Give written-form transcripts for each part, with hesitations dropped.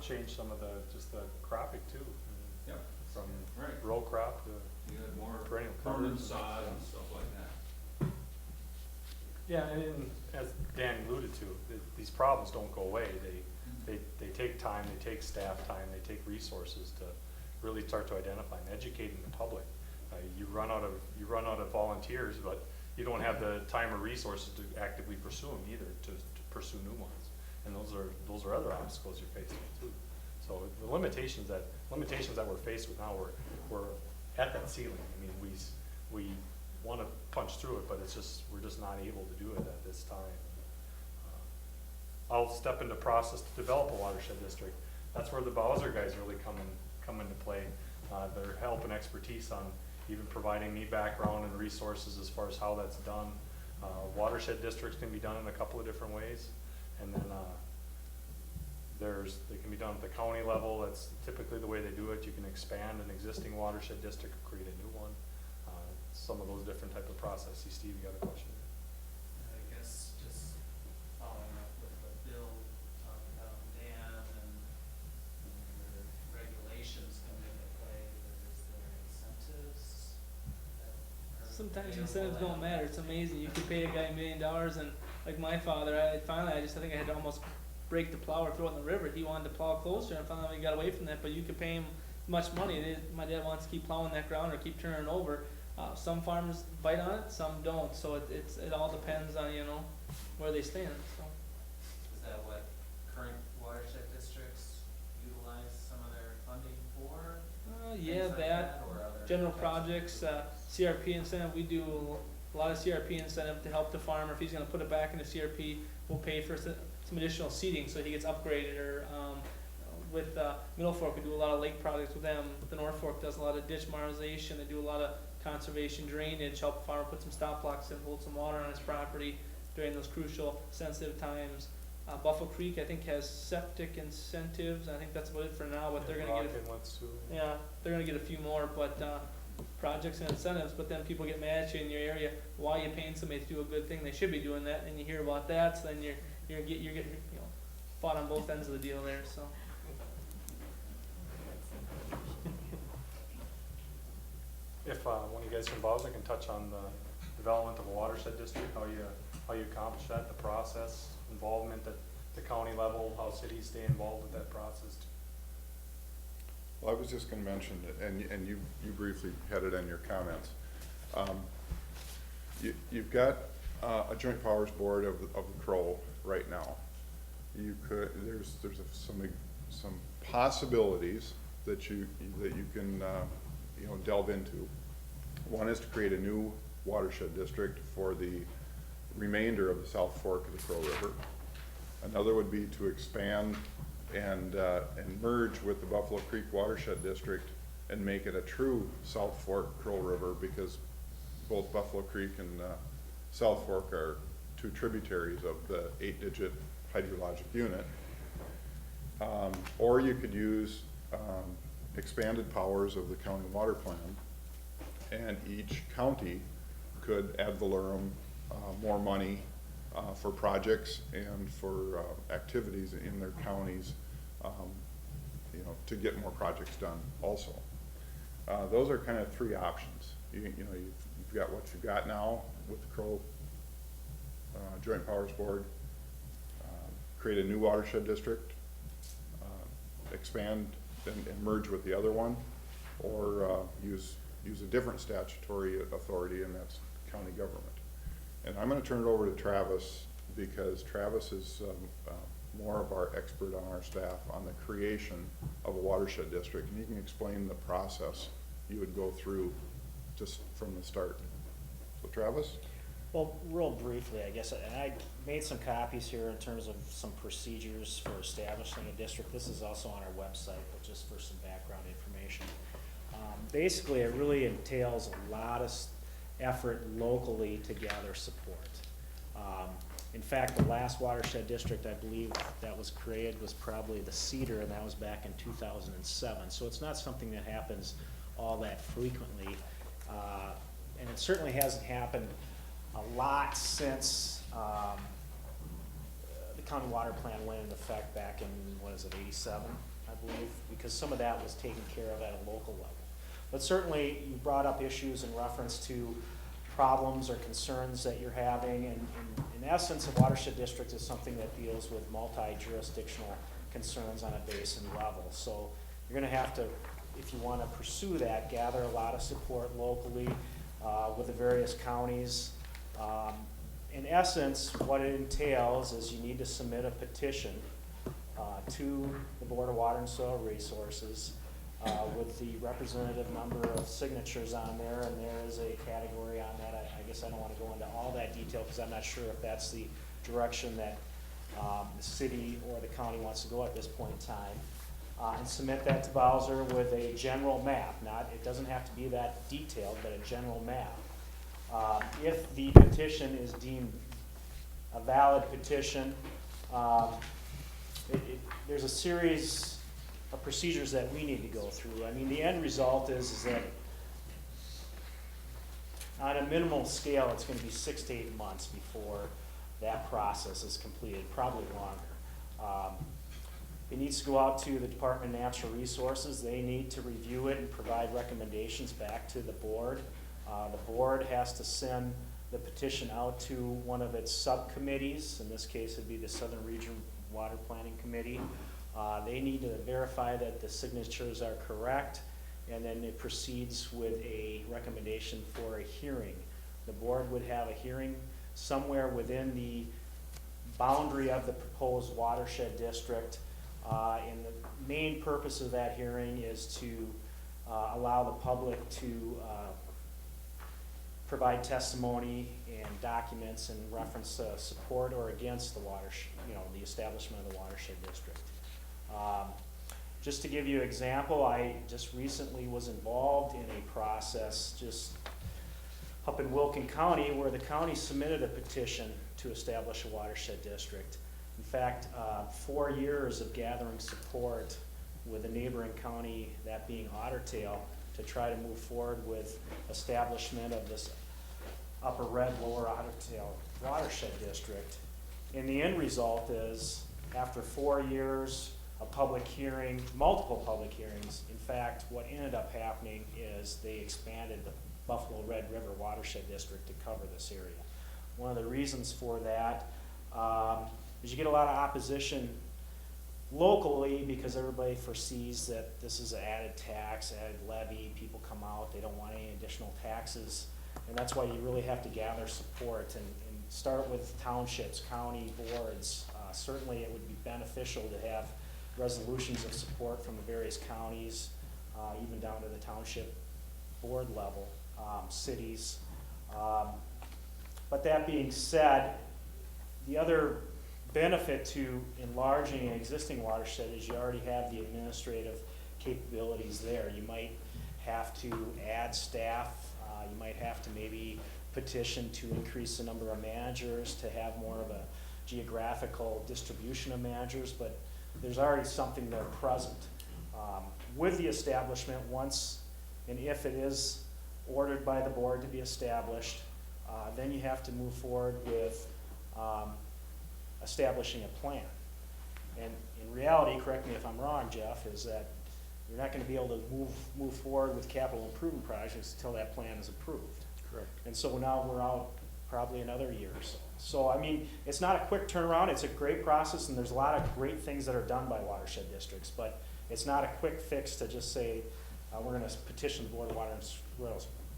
changed some of just the cropping too. Yep. From Right. row crop to You had more perennial permanent covers. sod and stuff like that. Yeah, and as Dan alluded to, these problems don't go away. They take time, they take staff time, they take resources to really start to identify and educating the public. You run out of volunteers, but you don't have the time or resources to actively pursue them either, to pursue new ones. And those are other obstacles you're faced with too. So the limitations that we're faced with now, we're at that ceiling. I mean, we want to punch through it, but we're just not able to do it at this time. I'll step into process to develop a watershed district. That's where the Bowser guys really come into play. Their help and expertise on even providing me background and resources as far as how that's done. Watershed districts can be done in a couple of different ways, and then they can be done at the county level. That's typically the way they do it. You can expand an existing watershed district, create a new one. Some of those different type of processes. Steve, you got a question? I guess just following up with what Bill talked about, Dan, and the regulations come into play, is there incentives that are Sometimes available incentives that- don't matter. It's amazing. You could pay a guy $1 million, and like my father, I think I had to almost break the plow or throw it in the river. He wanted to plow closer, and finally we got away from that. But you could pay him much money. My dad wants to keep plowing that ground or keep turning it over. Some farmers bite on it, some don't. So it all depends on where they stand. So. Is that what current watershed districts utilize some of their funding for? Yeah, Things like that or other general types of projects, improvements? CRP incentive. We do a lot of CRP incentive to help the farmer. If he's going to put it back into CRP, we'll pay for some additional seeding so he gets upgraded. Or with Middle Fork, we do a lot of lake projects with them. The North Fork does a lot of ditch modernization. They do a lot of conservation drainage, help the farmer put some stop blocks in, hold some water on his property during those crucial sensitive times. Buffalo Creek, I think, has septic incentives. I think that's about it for now, but they're gonna get they're gonna get a few more, but projects and incentives. But then people get mad at you in your area. Why are you paying somebody to do a good thing? They should be doing that, and you hear about that, so then you're getting fought on both ends of the deal there. So. If one of you guys from Bowser can touch on the development of a watershed district, how you accomplish that, the process, involvement at the county level, how cities stay involved with that process. Well, I was just going to mention that, and you briefly had it in your comments. You've got a joint powers board of the Crow right now. There's some possibilities that you can delve into. One is to create a new watershed district for the remainder of the South Fork of the Crow River. Another would be to expand and merge with the Buffalo Creek Watershed District and make it a true South Fork Crow River, because both Buffalo Creek and South Fork are two tributaries of the 8-digit hydrologic unit. Or you could use expanded powers of the county water plan, and each county could ad valorem more money for projects and for activities in their counties, to get more projects done also. Those are kind of three options. You've got what you've got now with the Crow Joint Powers Board, create a new watershed district, expand and merge with the other one, or use a different statutory authority, and that's county government. And I'm going to turn it over to Travis, because Travis is more of our expert on our staff on the creation of a watershed district, and he can explain the process you would go through just from the start. So Travis? Well, real briefly, I guess, and I made some copies here in terms of some procedures for establishing a district. This is also on our website, but just for some background information. Basically, it really entails a lot of effort locally to gather support. In fact, the last watershed district, I believe, that was created was probably the Cedar, and that was back in 2007. So it's not something that happens all that frequently. And it certainly hasn't happened a lot since the county water plan went into effect back in, what is it, 87? I believe, because some of that was taken care of at a local level. But certainly, you brought up issues in reference to problems or concerns that you're having, and in essence, a watershed district is something that deals with multi-jurisdictional concerns on a basin level. So you're gonna have to, if you wanna pursue that, gather a lot of support locally with the various counties. In essence, what it entails is you need to submit a petition to the Board of Water and Soil Resources with the representative number of signatures on there, and there is a category on that. I guess I don't want to go into all that detail because I'm not sure if that's the direction that the city or the county wants to go at this point in time. And submit that to Bowser with a general map. It doesn't have to be that detailed, but a general map. If the petition is deemed a valid petition, there's a series of procedures that we need to go through. I mean, the end result is that on a minimal scale, it's going to be 6 to 8 months before that process is completed, probably longer. It needs to go out to the Department of Natural Resources. They need to review it and provide recommendations back to the board. The board has to send the petition out to one of its subcommittees. In this case, it'd be the Southern Region Water Planning Committee. They need to verify that the signatures are correct, and then it proceeds with a recommendation for a hearing. The board would have a hearing somewhere within the boundary of the proposed watershed district. And the main purpose of that hearing is to allow the public to provide testimony and documents in reference to support or against the watershed, the establishment of the watershed district. Just to give you an example, I just recently was involved in a process just up in Wilkin County where the county submitted a petition to establish a watershed district. In fact, 4 years of gathering support with a neighboring county, that being Otter Tail, to try to move forward with establishment of this Upper Red, Lower Otter Tail watershed district. And the end result is, after 4 years of public hearing, multiple public hearings, in fact, what ended up happening is they expanded the Buffalo Red River watershed district to cover this area. One of the reasons for that is you get a lot of opposition locally because everybody foresees that this is an added tax, added levy. People come out, they don't want any additional taxes, and that's why you really have to gather support and start with townships, county boards. Certainly it would be beneficial to have resolutions of support from the various counties, even down to the township board level, cities. But that being said, the other benefit to enlarging an existing watershed is you already have the administrative capabilities there. You might have to add staff, you might have to maybe petition to increase the number of managers to have more of a geographical distribution of managers, but there's already something there present. With the establishment, once and if it is ordered by the board to be established, then you have to move forward with establishing a plan. And in reality, correct me if I'm wrong, Jeff, is that you're not going to be able to move forward with capital improvement projects until that plan is approved. Correct. And so now we're out probably another year or so. So, I mean, it's not a quick turnaround. It's a great process, and there's a lot of great things that are done by watershed districts, but it's not a quick fix to just say, we're going to petition the Board of Water and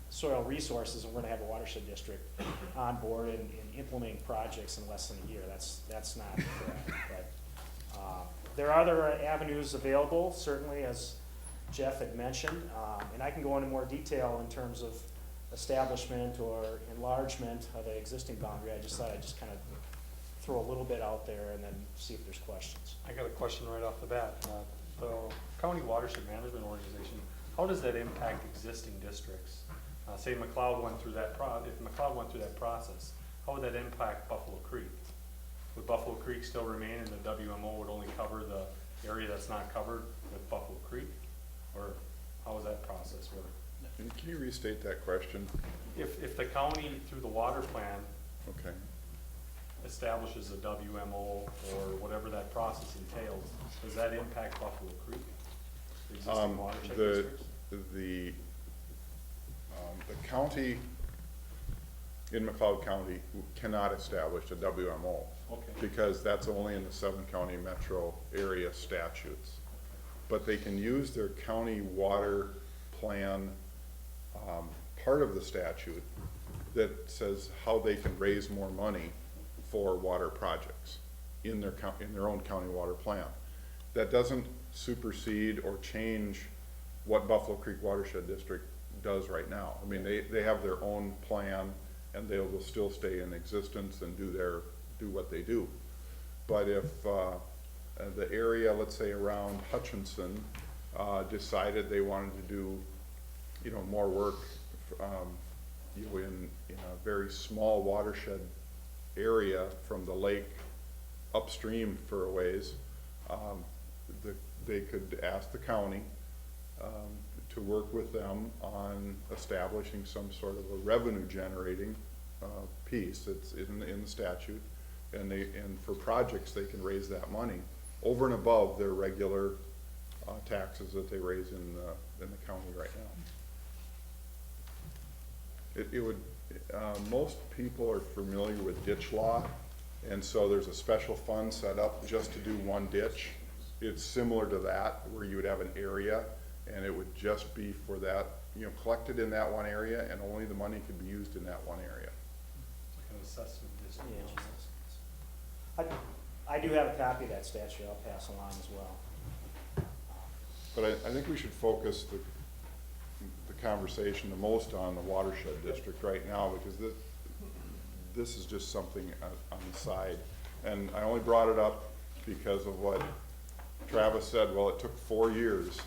Soil Resources, and we're going to have a watershed district on board and implementing projects in less than a year. That's not correct. But there are other avenues available, certainly, as Jeff had mentioned, and I can go into more detail in terms of establishment or enlargement of an existing boundary. I just thought I'd just kind of throw a little bit out there and then see if there's questions. I got a question right off the bat. The County Watershed Management Organization, how does that impact existing districts? Say McLeod went through that if McLeod went through that process, how would that impact Buffalo Creek? Would Buffalo Creek still remain and the WMO would only cover the area that's not covered with Buffalo Creek? Or how would that process work? And can you restate that question? If the county, through the water plan, Okay. establishes a WMO or whatever that process entails, does that impact Buffalo Creek? The existing watershed districts? The county in McLeod County cannot establish a WMO. Okay. Because that's only in the 7-county metro area statutes. But they can use their county water plan, part of the statute that says how they can raise more money for water projects in their own county water plan. That doesn't supersede or change what Buffalo Creek Watershed District does right now. I mean, they have their own plan, and they will still stay in existence and do what they do. But if the area, let's say around Hutchinson, decided they wanted to do, more work, in a very small watershed area from the lake upstream for a ways, they could ask the county to work with them on establishing some sort of a revenue generating piece. It's in the statute, and for projects they can raise that money over and above their regular taxes that they raise in the county right now. It would most people are familiar with ditch law, and so there's a special fund set up just to do one ditch. It's similar to that, where you would have an area and it would just be for that, collected in that one area, and only the money could be used in that one area. Like an assessment district. Yeah. I do have a copy of that statute I'll pass along as well. But I think we should focus the conversation the most on the watershed district right now, because this is just something on the side. And I only brought it up because of what Travis said. Well, it took 4 years,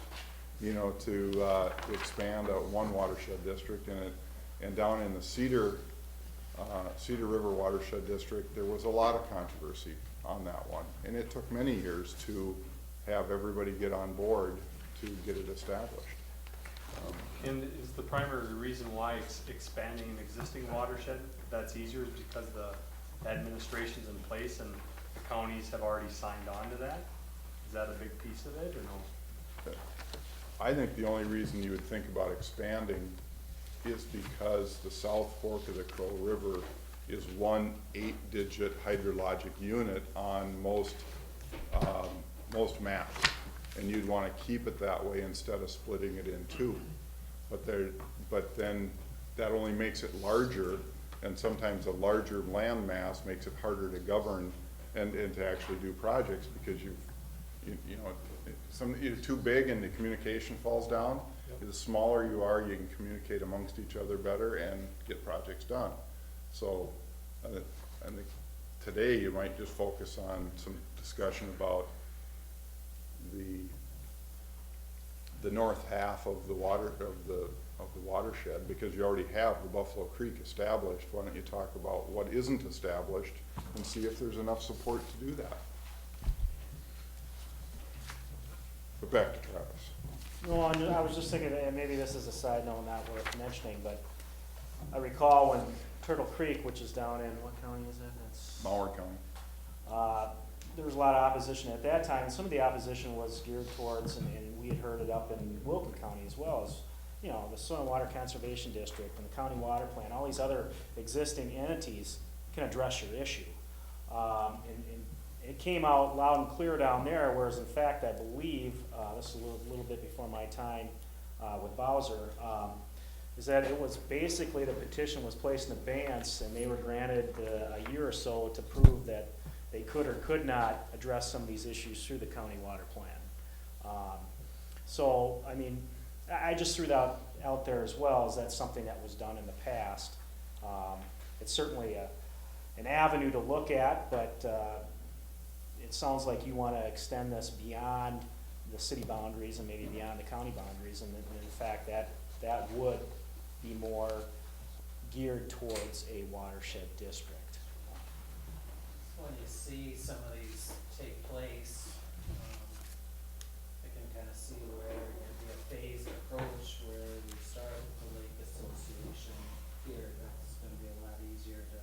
to expand one watershed district, and down in the Cedar River Watershed District, there was a lot of controversy on that one, and it took many years to have everybody get on board to get it established. And is the primary reason why expanding an existing watershed that's easier is because the administration's in place and the counties have already signed on to that? Is that a big piece of it, or no? I think the only reason you would think about expanding is because the South Fork of the Crow River is one 8-digit hydrologic unit on most maps, and you'd want to keep it that way instead of splitting it in two. But then that only makes it larger, and sometimes a larger land mass makes it harder to govern and to actually do projects, because you're too big and the communication falls down. Yep. The smaller you are, you can communicate amongst each other better and get projects done. So I think today you might just focus on some discussion about the north half of the watershed, because you already have the Buffalo Creek established. Why don't you talk about what isn't established and see if there's enough support to do that? But back to Travis. No, I was just thinking, and maybe this is a side note not worth mentioning, but I recall when Turtle Creek, which is down in, what county is that? That's Mower County. There was a lot of opposition at that time, and some of the opposition was geared towards, and we had heard it up in Wilton County as well, as the Soil and Water Conservation District and the County Water Plan, all these other existing entities can address your issue. And it came out loud and clear down there, whereas in fact I believe, this is a little bit before my time with Bowser, is that it was basically the petition was placed in abeyance, and they were granted a year or so to prove that they could or could not address some of these issues through the county water plan. So, I mean, I just threw that out there as well, as that's something that was done in the past. It's certainly an avenue to look at, but it sounds like you want to extend this beyond the city boundaries and maybe beyond the county boundaries, and in fact that would be more geared towards a watershed district. When you see some of these take place, I can kind of see where it could be a phased approach, where you start with the lake association here. That's going to be a lot easier to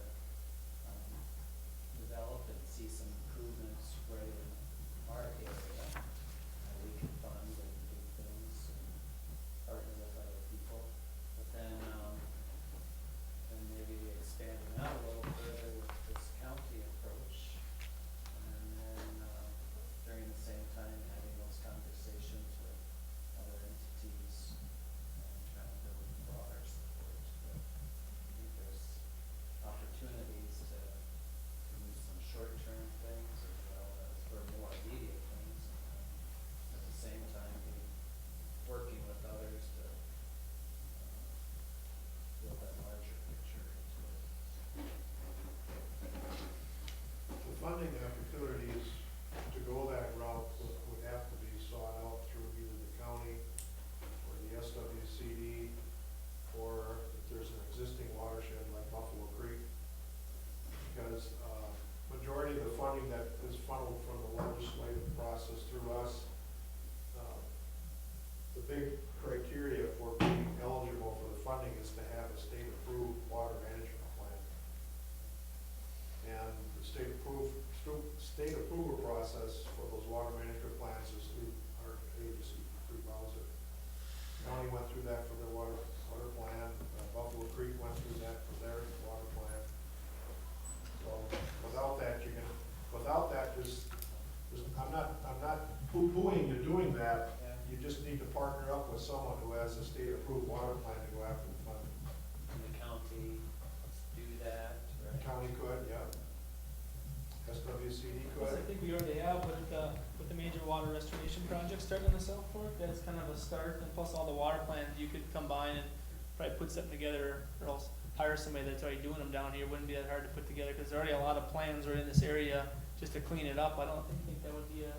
with someone who has a state-approved water plan to go after the money. And the county do that, right? County could, yeah. SWCD Plus, I could. think we already have with the major water restoration project starting in the South Fork, that's kind of a start, and plus all the water plans, you could combine and probably put something together, or else hire somebody that's already doing them down here, wouldn't be that hard to put together, cause there are already a lot of plans right in this area, just to clean it up, I don't think that would be a,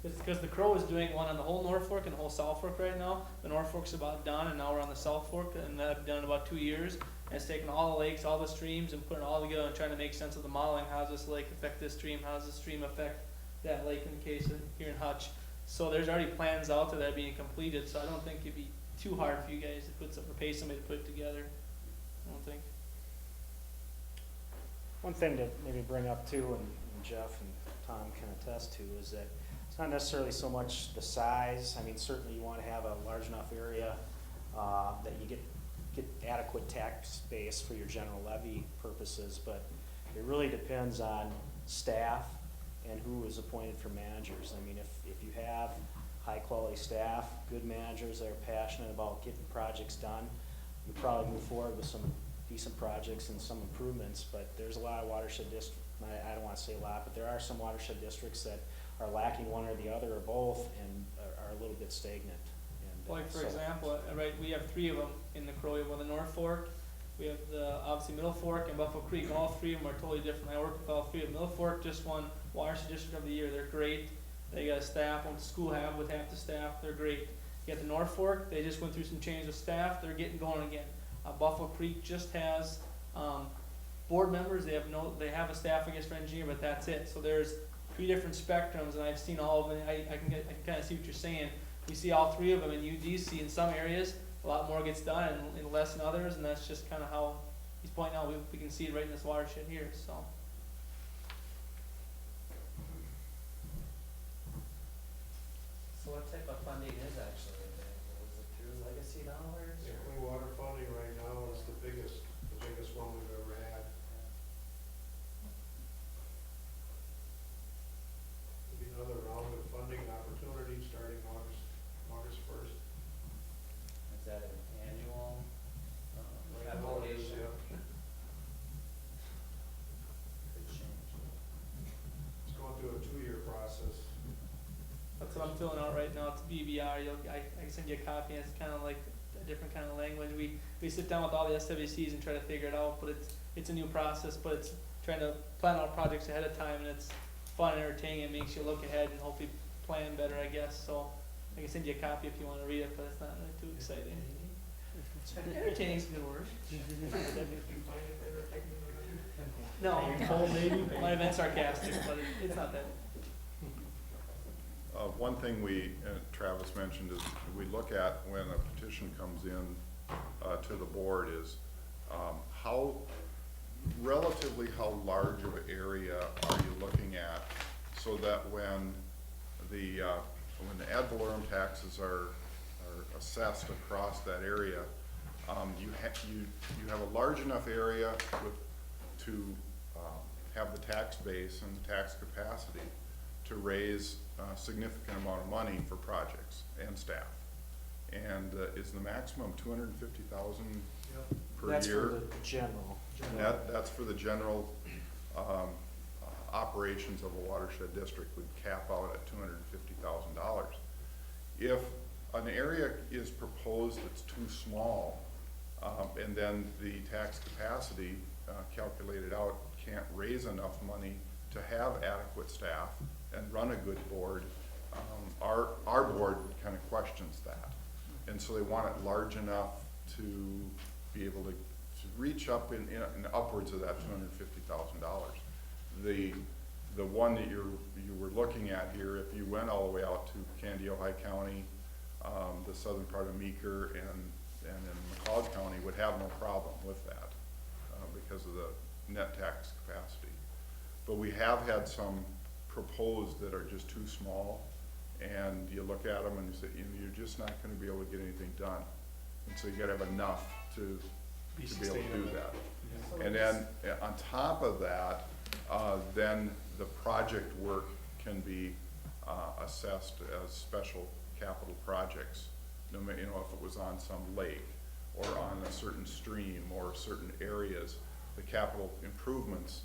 it's because the Crow is doing one on the whole North Fork and the whole South Fork right now, the North Fork's about done, and now we're on the South Fork, and that'll be done in about 2 years, and it's taking all the lakes, all the streams, and putting it all together and trying to make sense of the modeling, how does this lake affect this stream, how does this stream affect that lake in the case of here in Hutch. So there's already plans out there that are being completed, so I don't think it'd be too hard for you guys to put some, or pay somebody to put it together, I don't think. One thing to maybe bring up too, and Jeff and Tom can attest to, is that it's not necessarily so much the size. I mean, certainly you want to have a large enough area that you get adequate tax base for your general levy purposes, but it really depends on staff and who is appointed for managers. I mean, if you have high-quality staff, good managers that are passionate about getting projects done, you probably move forward with some decent projects and some improvements, but there's a lot of watershed districts, I don't want to say a lot, but there are some watershed districts that are lacking one or the other or both and are a little bit stagnant. And, Like, for so- example, right, we have 3 of them in the Crow, we have one in the North Fork, we have the, obviously, Middle Fork and Buffalo Creek, all 3 of them are totally different, I work with all 3 of them. Middle Fork just won Watershed District of the Year, they're great, they got a staff, went to school with half the staff, they're great. You got the North Fork, they just went through some changes with staff, they're getting going again. Buffalo Creek just has, board members, they have a staff, I guess, for engineer, but that's it. So there's 3 different spectrums, and I've seen all of them, I can kind of see what you're saying. We see all 3 of them in UDC. In some areas, a lot more gets done and less in others, and that's just kind of how he's pointing out. We can see it right in this watershed here, so. So what type of funding is actually available? Is it through legacy dollars? The clean water funding right now is the biggest one we've ever had. There'll be another round of funding opportunities starting August 1st. Is that an annual Right now it is, application? yeah. Could change. It's going through a 2-year process. That's what I'm filling out right now. It's BBR. I can send you a copy. And it's kind of like a different kind of language. We sit down with all the SWCs and try to figure it out. But it's a new process. But it's trying to plan out projects ahead of time, and it's fun and entertaining. It makes you look ahead and hopefully plan better, I guess. So I can send you a copy if you want to read it, but it's not really too exciting. Entertaining is a good word. No, might have been sarcastic, but it's not that. One thing Travis mentioned is we look at when a petition comes in to the board is how large of an area are you looking at, so that when the ad valorem taxes are assessed across that area, you have a large enough area to have the tax base and the tax capacity to raise a significant amount of money for projects and staff. And is the maximum 250,000 per That's year? for the general. That's for the general operations of a watershed district, would cap out at $250,000. If an area is proposed that's too small, and then the tax capacity calculated out can't raise enough money to have adequate staff and run a good board, our board kind of questions that. And so they want it large enough to be able to reach up in upwards of that $250,000. The one that you were looking at here, if you went all the way out to Candy-Ojai County, the southern part of Meeker and in McLeod County, would have no problem with that because of the net tax capacity. But we have had some proposed that are just too small, and you look at them and you say, you're just not going to be able to get anything done. And so you got to have enough to be able to do that. And then on top of that, then the project work can be assessed as special capital projects no ma- you know, if it was on some lake or on a certain stream or certain areas, the capital improvements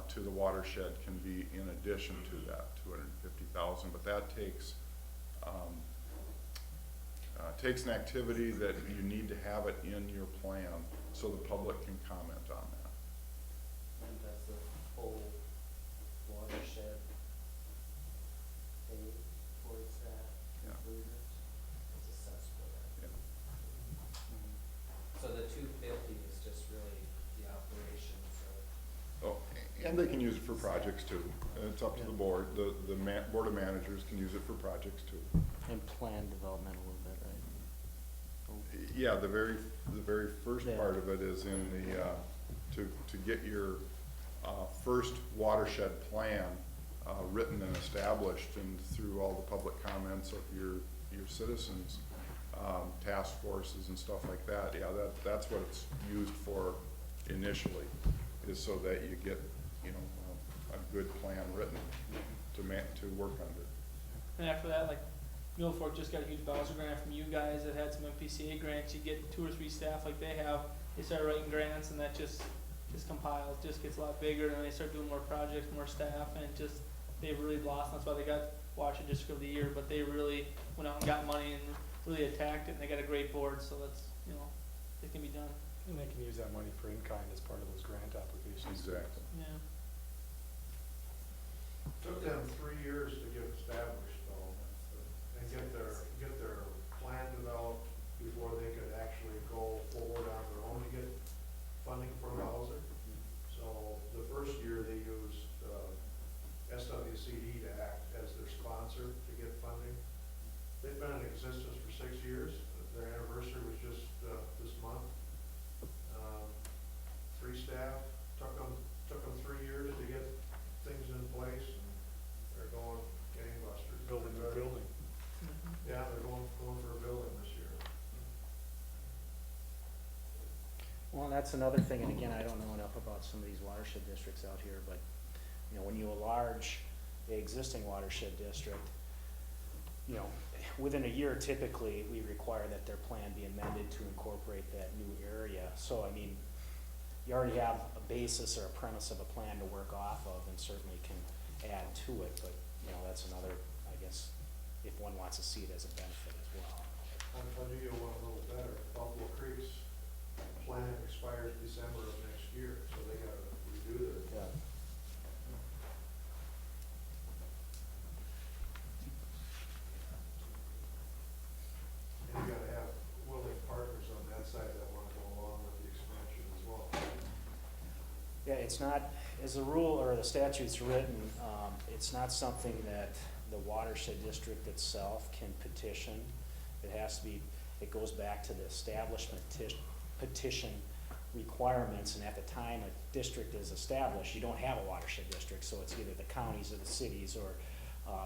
to the watershed can be in addition to that 250,000, but that takes an activity that you need to have it in your plan so the public can comment on that. And does the whole watershed pay towards that Yeah. improvement? It's assessed for that. Yeah. So the 250 is just really the operations of. Oh, and they can use it for projects too. It's up to the board. The board of managers can use it for projects too. And plan development a little bit, right? Yeah, the very first Yeah. part of it is in the, to get your first watershed plan written and established, and through all the public comments of your citizens, task forces and stuff like that, yeah, that's what it's used for initially, is so that you get, you know, a good plan written to work under. And after that, like, Middle Fork just got a huge Bowser grant from you guys that had some MPCA grants. You get 2 or 3 staff like they have, they start writing grants, and that just compiles, just gets a lot bigger, and then they start doing more projects, more staff, and they've really blossomed. That's why they got Watershed District of the Year, but they really went out and got money and really attacked it, and they got a great board, so that's, you know, it can be done. And they can use that money for in-kind as part of those grant applications. Exactly. Yeah. Took them 3 years to get established though, and get their plan developed before they could actually go forward on their own to get funding from housing. So the first year they used SWCD to act as their sponsor to get funding. They've been in existence for 6 years. Their anniversary was just this month. 3 staff, took them 3 years to get things in place, and they're going gangbusters. Building a building. Yeah, they're going for a building this year. Well, that's another thing, and again, I don't know enough about some of these watershed districts out here, but, you know, when you enlarge the existing watershed district, you know, within a year typically, we require that their plan be amended to incorporate that new area. So, I mean, you already have a basis or a premise of a plan to work off of, and certainly can add to it, but, you know, that's another, I guess, if one wants to see it as a benefit as well. I'll do you one a little better. Buffalo Creek's plan expires December of next year, so they gotta redo their. Yeah. And you gotta have willing partners on that side that wanna go along with the expansion as well. Yeah, it's not, as a rule, or the statute's written, it's not something that the watershed district itself can petition. It has to be, it goes back to the establishment petition requirements, and at the time a district is established, you don't have a watershed district, so it's either the counties or the cities or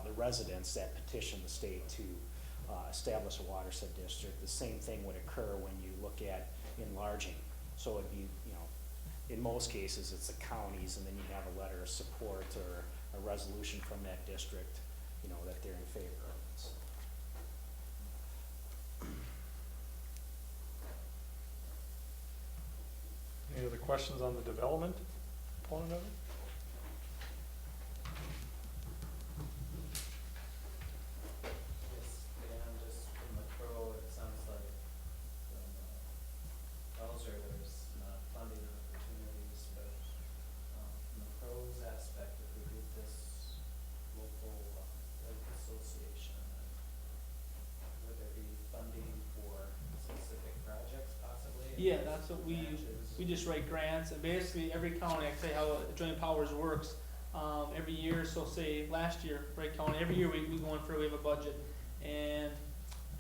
the residents that petition the state to establish a watershed district. The same thing would occur when you look at enlarging. So it'd be, you know, in most cases, it's the counties, and then you have a letter of support or a resolution from that district, you know, that they're in favor of it. So, Any other questions on the development component of it? Yes, Dan, just from the pro, it sounds like from Bowser, there's not funding opportunities, but from the pros aspect, if we did this local lake association, would there be funding for specific projects possibly? Yeah, that's what we just write grants, and basically every county, I can tell you how joint powers works. Every year, so say last year, Wright County, every year we go in for, we have a budget. And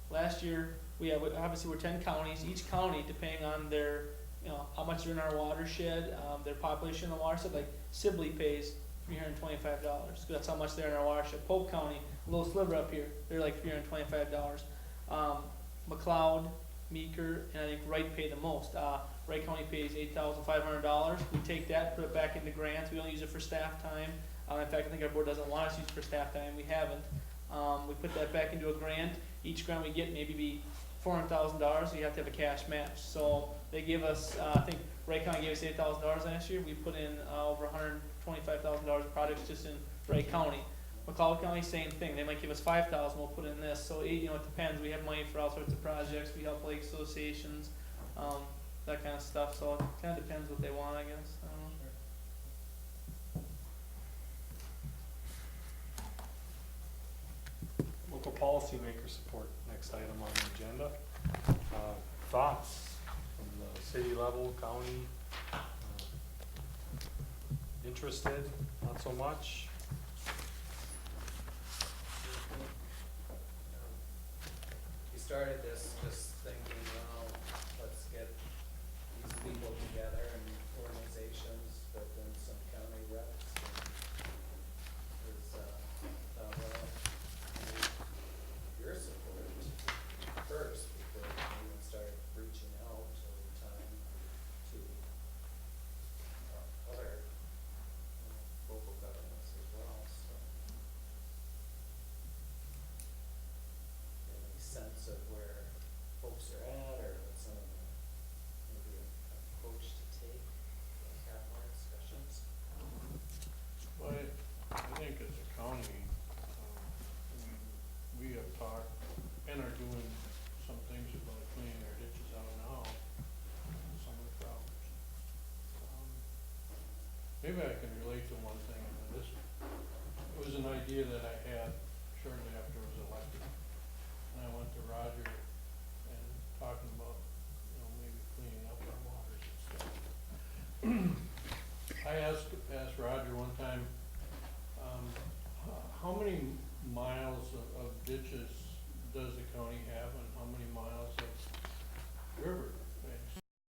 last year, obviously we're 10 counties, each county, depending on their, you know, how much they're in our watershed, their population in the watershed, like Sibley pays $325, because that's how much they're in our watershed. Polk County, a little sliver up here, they're like $325. McLeod, Meeker, and I think Wright pay the most. Wright County pays $8,500. We take that, put it back into grants. We don't use it for staff time. In fact, I think our board doesn't want us to use it for staff time. We haven't. We put that back into a grant. Each grant we get maybe be $400,000, so you have to have a cash match. So they give us, I think Wright County gave us $8,000 last year. We put in over $125,000 of projects just in Wright County. McCall County, same thing. They might give us $5,000. We'll put in this. So you know, it depends. We have money for all sorts of projects. We help lake associations, that kind of stuff. So it kind of depends what they want, I guess. I don't know. Local policymaker support, next item on the agenda. Thoughts from the city level, county? Interested, not so much? We started this just thinking, well, let's get these people together and organizations, but then some county reps. And was, thought, well, we need your support first before we even start reaching out over time to other local governments as well, so. Any sense of where folks are at, or what some of the, maybe a approach to take, have more discussions? Well, I think as a county, we have talked and are doing some things about cleaning our ditches out now, some of the problems. Maybe I can relate to one thing, and this, it was an idea that I had shortly after I was elected. And I went to Roger and talking about, maybe cleaning up our waters and stuff. I asked Roger one time, how many miles of ditches does the county have and how many miles of rivers?